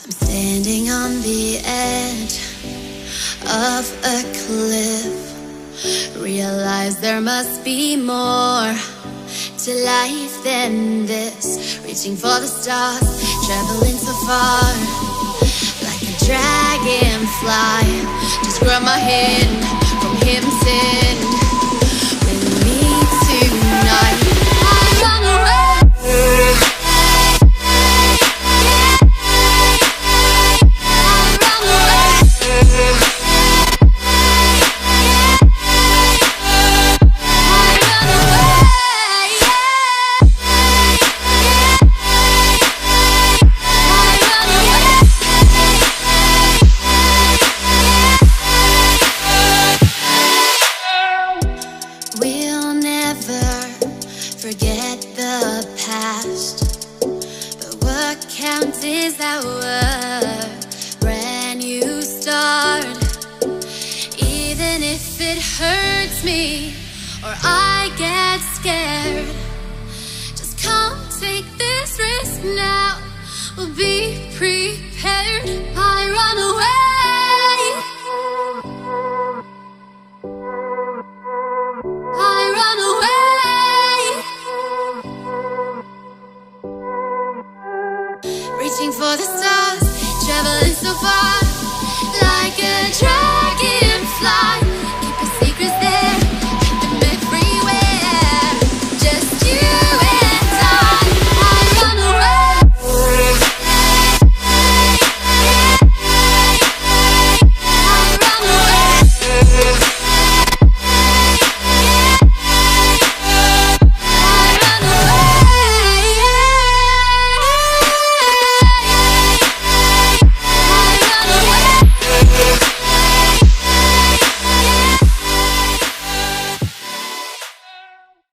I'm standing on the edge of a cliff. Realize there must be more to life than this. Reaching for the stars, traveling so far, like a dragonfly. Just grab my hand from him, sin with me tonight. I run away. Is our brand new start. Even if it hurts me or I get scared, just come take this risk now. We'll be prepared.